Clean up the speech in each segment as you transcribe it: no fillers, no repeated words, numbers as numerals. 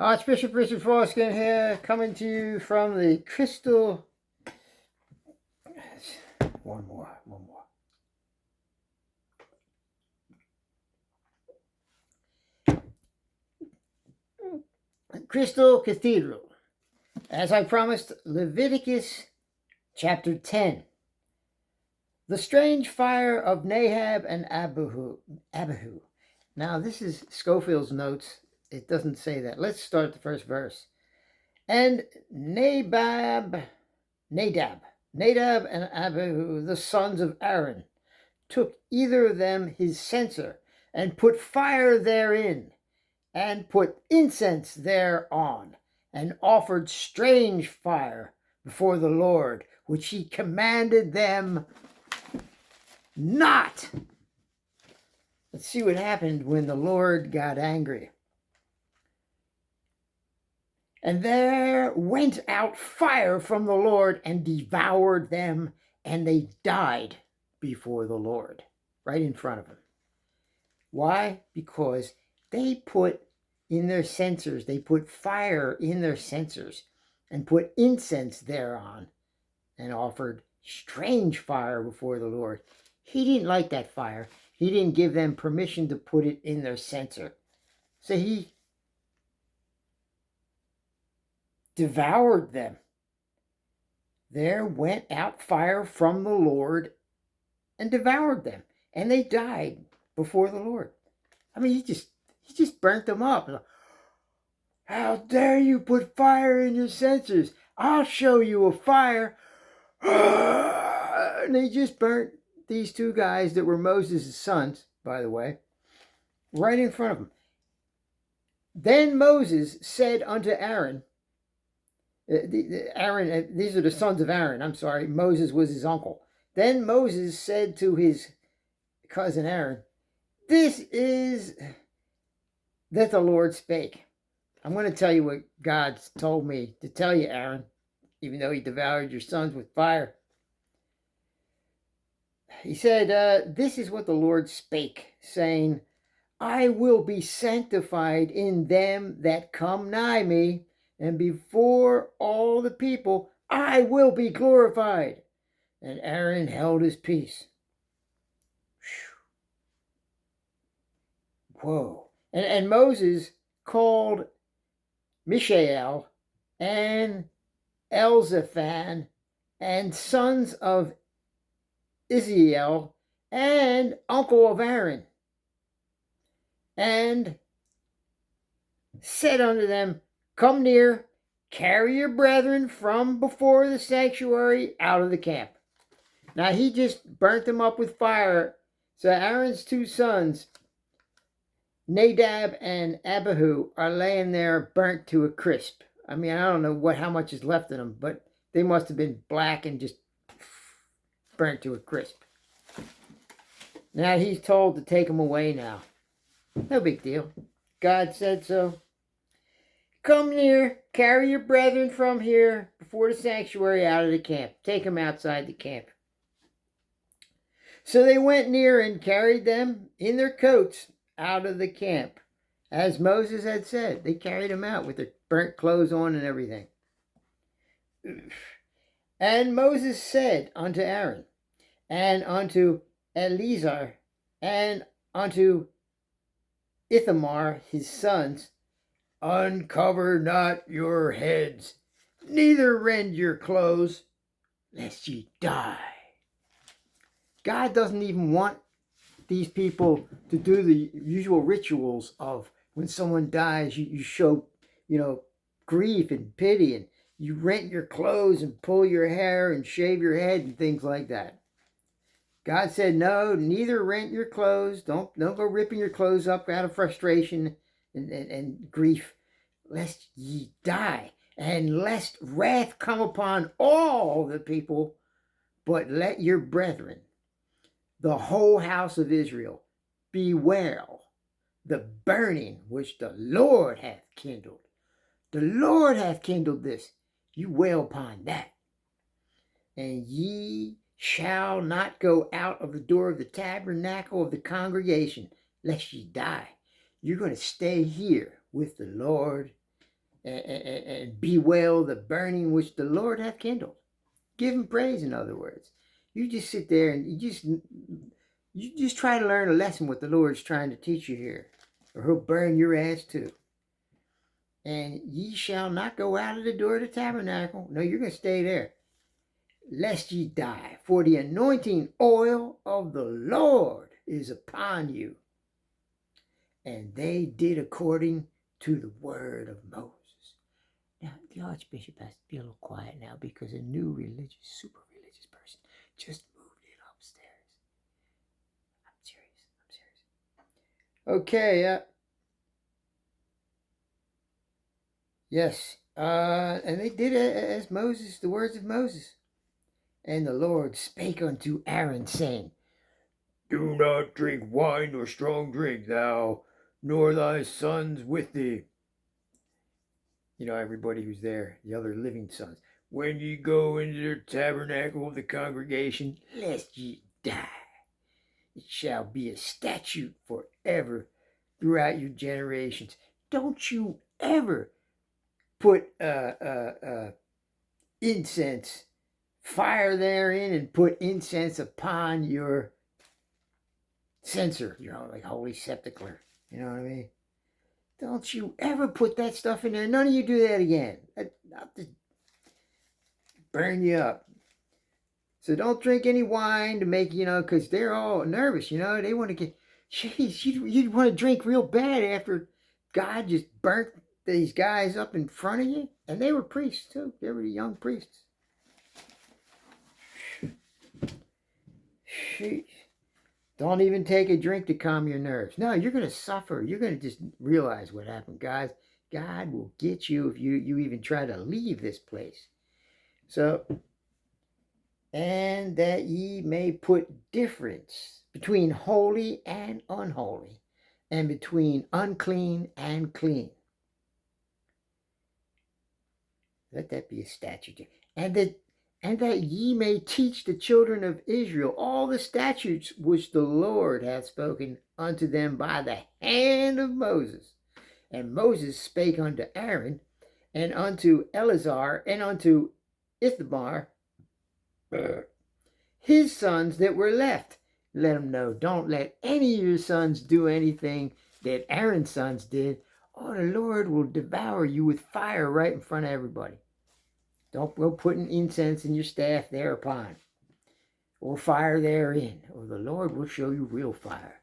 Archbishop Richard Forskin here, coming to you from the Crystal. One more. Crystal Cathedral. As I promised, Leviticus chapter 10. The strange fire of Nadab and Abihu. Now, this is Schofield's notes. It doesn't say that. Let's start the first verse. And Nadab and Abihu, the sons of Aaron, took either of them his censer, and put fire therein, and put incense thereon, and offered strange fire before the Lord, which he commanded them not. Let's see what happened when the Lord got angry. And there went out fire from the Lord and devoured them, and they died before the Lord, right in front of him. Why? Because they put in their censers, they put fire in their censers and put incense thereon and offered strange fire before the Lord. He didn't like that fire. He didn't give them permission to put it in their censer. So he devoured them. There went out fire from the Lord and devoured them, and they died before the Lord. I mean, he just burnt them up. How dare you put fire in your censers? I'll show you a fire. And they just burnt these two guys that were Moses' sons, by the way, right in front of him. Then Moses said unto Aaron, these are the sons of Aaron. I'm sorry, Moses was his uncle. Then Moses said to his cousin Aaron, this is that the Lord spake. I'm going to tell you what God told me to tell you, Aaron, even though he devoured your sons with fire. He said, this is what the Lord spake, saying, I will be sanctified in them that come nigh me, and before all the people I will be glorified. And Aaron held his peace. Whoa. And Moses called Mishael and Elzaphan and sons of Israel and uncle of Aaron, and said unto them, come near, carry your brethren from before the sanctuary out of the camp. Now he just burnt them up with fire. So Aaron's two sons, Nadab and Abihu, are laying there burnt to a crisp. I mean, I don't know how much is left in them, but they must have been black and just burnt to a crisp. Now he's told to take them away now. No big deal. God said so. Come near, carry your brethren from here before the sanctuary out of the camp. Take them outside the camp. So they went near and carried them in their coats out of the camp. As Moses had said, they carried them out with their burnt clothes on and everything. And Moses said unto Aaron, and unto Eleazar, and unto Ithamar his sons, uncover not your heads, neither rend your clothes, lest ye die. God doesn't even want these people to do the usual rituals of when someone dies, you show, grief and pity, and you rent your clothes and pull your hair and shave your head and things like that. God said, no, neither rent your clothes. Don't go ripping your clothes up out of frustration and grief, lest ye die, and lest wrath come upon all the people, but let your brethren, the whole house of Israel, bewail the burning which the Lord hath kindled. The Lord hath kindled this. You wail upon that. And ye shall not go out of the door of the tabernacle of the congregation, lest ye die. You're going to stay here with the Lord and bewail the burning which the Lord hath kindled. Give him praise, in other words. You just sit there and you just try to learn a lesson what the Lord's trying to teach you here, or he'll burn your ass too. And ye shall not go out of the door of the tabernacle. No, you're going to stay there, lest ye die. For the anointing oil of the Lord is upon you. And they did according to the word of Moses. Now, the Archbishop has to be a little quiet now because a new super religious person just moved in upstairs. I'm serious. Okay, yes. And they did as Moses, the words of Moses. And the Lord spake unto Aaron, saying, Do not drink wine nor strong drink, thou, nor thy sons with thee. You know, everybody who's there, the other living sons. When ye go into the tabernacle of the congregation, lest ye die. It shall be a statute forever throughout your generations. Don't you ever put incense, fire therein, and put incense upon your censer, like holy sepulchre. You know what I mean? Don't you ever put that stuff in there. None of you do that again. I'll just burn you up. So don't drink any wine to make, because they're all nervous, They want to get, jeez, you'd want to drink real bad after God just burnt these guys up in front of you. And they were priests, too. They were young priests. Sheesh. Don't even take a drink to calm your nerves. No, you're going to suffer. You're going to just realize what happened, guys. God will get you if you even try to leave this place. So, and that ye may put difference between holy and unholy, and between unclean and clean. Let that be a statute. And that ye may teach the children of Israel all the statutes which the Lord hath spoken unto them by the hand of Moses. And Moses spake unto Aaron, and unto Eleazar, and unto Ithamar, his sons that were left. Let them know, don't let any of your sons do anything that Aaron's sons did, or the Lord will devour you with fire right in front of everybody. Don't go putting incense in your staff thereupon, or fire therein, or the Lord will show you real fire.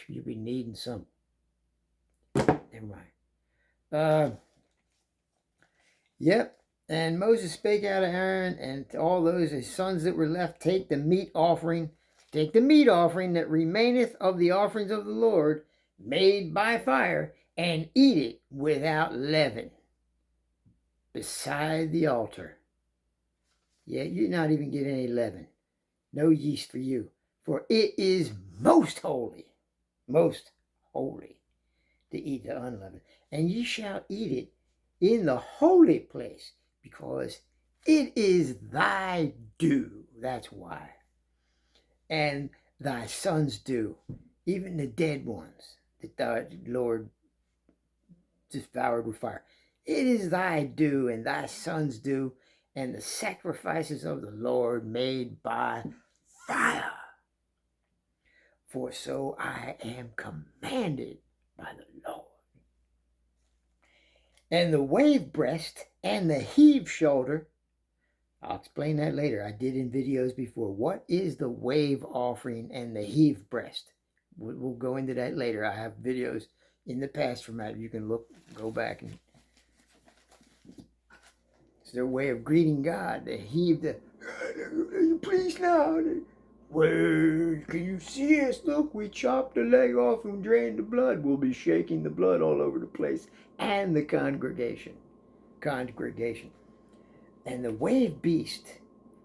You'll be needing some. Never mind. Yep. And Moses spake out of Aaron and to all those his sons that were left, take the meat offering that remaineth of the offerings of the Lord, made by fire, and eat it without leaven, beside the altar. Yeah, you're not even getting any leaven. No yeast for you. For it is most holy to eat the unleavened. And ye shall eat it in the holy place, because it is thy due. That's why. And thy sons do, even the dead ones that the Lord devoured with fire. It is thy due, and thy sons do, and the sacrifices of the Lord made by fire. For so I am commanded by the Lord. And the wave breast and the heave shoulder, I'll explain that later. I did in videos before. What is the wave offering and the heave breast? We'll go into that later. I have videos in the past from that. You can go back, and it's their way of greeting God. They heave the, please now. Well, can you see us? Look, we chopped the leg off and drained the blood. We'll be shaking the blood all over the place and the congregation. And the wave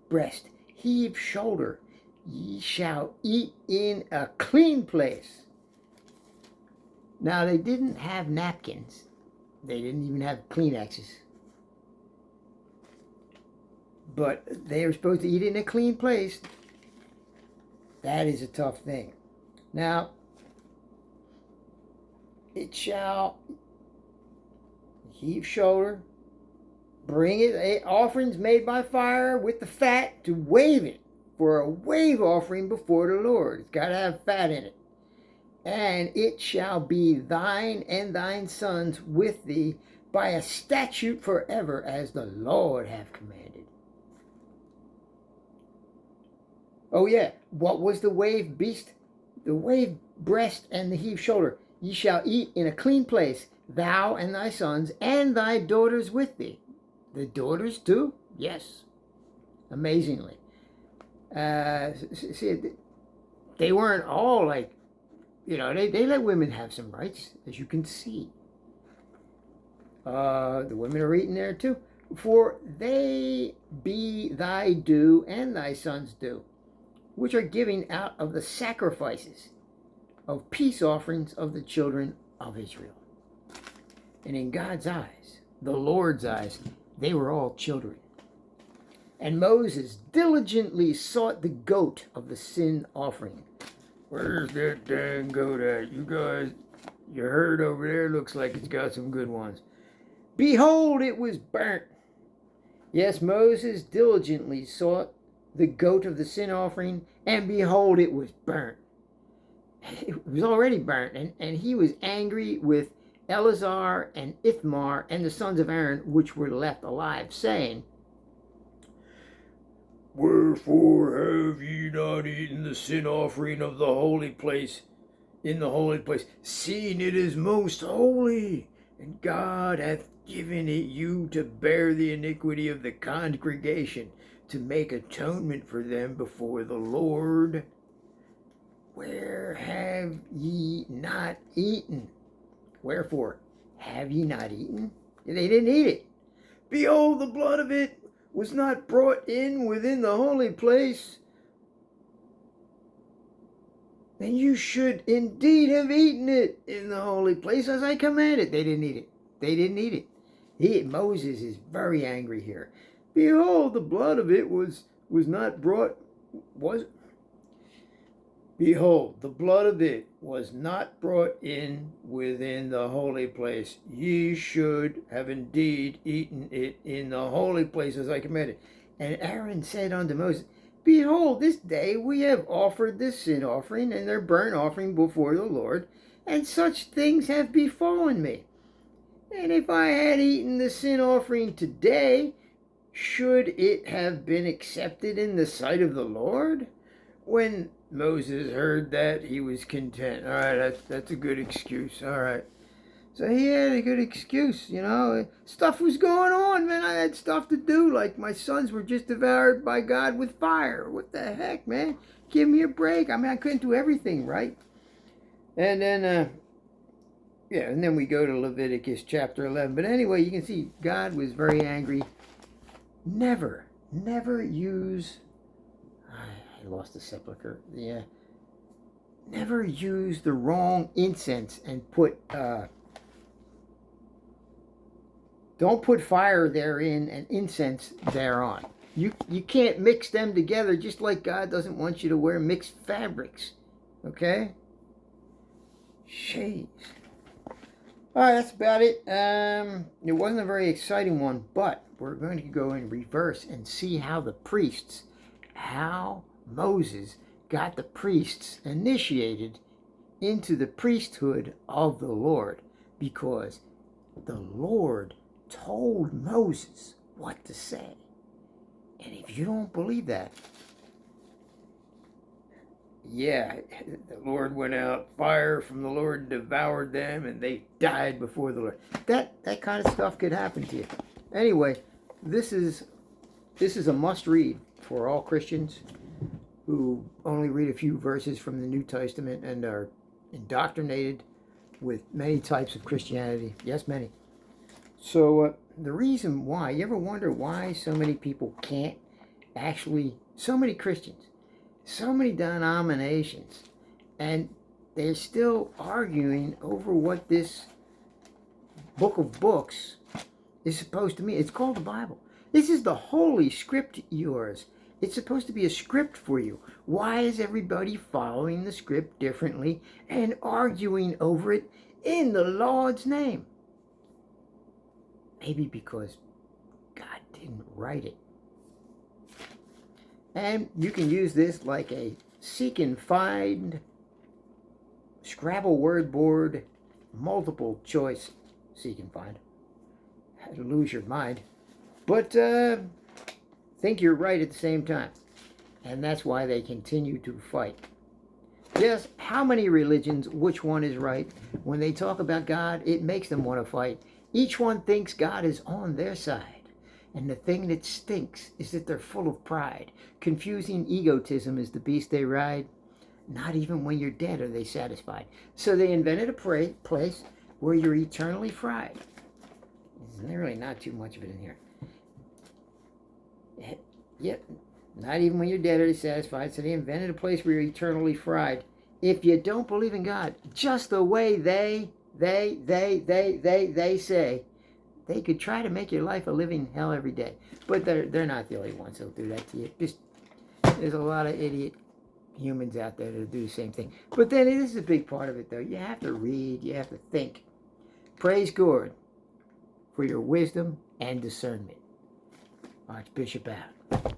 breast, heave shoulder, ye shall eat in a clean place. Now, they didn't have napkins. They didn't even have Kleenexes. But they were supposed to eat in a clean place. That is a tough thing. Now, it shall heave shoulder, bring it offerings made by fire with the fat to wave it for a wave offering before the Lord. It's got to have fat in it. And it shall be thine and thine sons with thee by a statute forever, as the Lord hath commanded. Oh yeah, what was the wave beast? The wave breast and the heave shoulder. Ye shall eat in a clean place, thou and thy sons, and thy daughters with thee. The daughters too? Yes. Amazingly. See, they weren't all like, they let women have some rights, as you can see. The women are eating there too. For they be thy due and thy sons' due, which are giving out of the sacrifices of peace offerings of the children of Israel. And in God's eyes, the Lord's eyes, they were all children. And Moses diligently sought the goat of the sin offering. Where's that dang goat at? You guys, your herd over there looks like it's got some good ones. Behold, it was burnt. Yes, Moses diligently sought the goat of the sin offering, and behold, it was burnt. It was already burnt, and he was angry with Eleazar and Ithamar and the sons of Aaron, which were left alive, saying, Wherefore have ye not eaten the sin offering of the holy place in the holy place, seeing it is most holy, and God hath given it you to bear the iniquity of the congregation, to make atonement for them before the Lord? Where have ye not eaten? Wherefore have ye not eaten? They didn't eat it. Behold, the blood of it was not brought in within the holy place. Then you should indeed have eaten it in the holy place as I commanded. They didn't eat it. They didn't eat it. Moses is very angry here. Behold, the blood of it was not brought. Behold, the blood of it was not brought in within the holy place. Ye should have indeed eaten it in the holy place as I commanded. And Aaron said unto Moses, Behold, this day we have offered this sin offering and their burnt offering before the Lord, and such things have befallen me. And if I had eaten the sin offering today, should it have been accepted in the sight of the Lord? When Moses heard that, he was content. All right, that's a good excuse. All right. So he had a good excuse, Stuff was going on, man. I had stuff to do. Like my sons were just devoured by God with fire. What the heck, man? Give me a break. I mean, I couldn't do everything, right? And then, and then we go to Leviticus chapter 11. But anyway, you can see God was very angry. Never use... I lost the sepulcher. Yeah. Never use the wrong incense and put... Don't put fire therein and incense thereon. You can't mix them together, just like God doesn't want you to wear mixed fabrics. Okay? Jeez. All right, that's about it. It wasn't a very exciting one, but we're going to go in reverse and see how Moses got the priests initiated into the priesthood of the Lord, because the Lord told Moses what to say. And if you don't believe that, the Lord went out, fire from the Lord devoured them, and they died before the Lord. That kind of stuff could happen to you. Anyway, this is a must read for all Christians who only read a few verses from the New Testament and are indoctrinated with many types of Christianity. Yes, many. So the reason why, you ever wonder why so many people can't actually, so many Christians, so many denominations, and they're still arguing over what this book of books is supposed to mean? It's called the Bible. This is the holy script, yours. It's supposed to be a script for you. Why is everybody following the script differently and arguing over it in the Lord's name? Maybe because God didn't write it. And you can use this like a seek and find Scrabble word board, multiple choice seek and find. Had to lose your mind. But think you're right at the same time. And that's why they continue to fight. Yes, how many religions, which one is right? When they talk about God, it makes them want to fight. Each one thinks God is on their side. And the thing that stinks is that they're full of pride. Confusing egotism is the beast they ride. Not even when you're dead are they satisfied. So they invented a place where you're eternally fried. There's really not too much of it in here. Yep, not even when you're dead are they satisfied. So they invented a place where you're eternally fried. If you don't believe in God, just the way they say, they could try to make your life a living hell every day. But they're not the only ones who'll do that to you. There's a lot of idiot humans out there that do the same thing. But then this is a big part of it, though. You have to read. You have to think. Praise God for your wisdom and discernment. Archbishop out.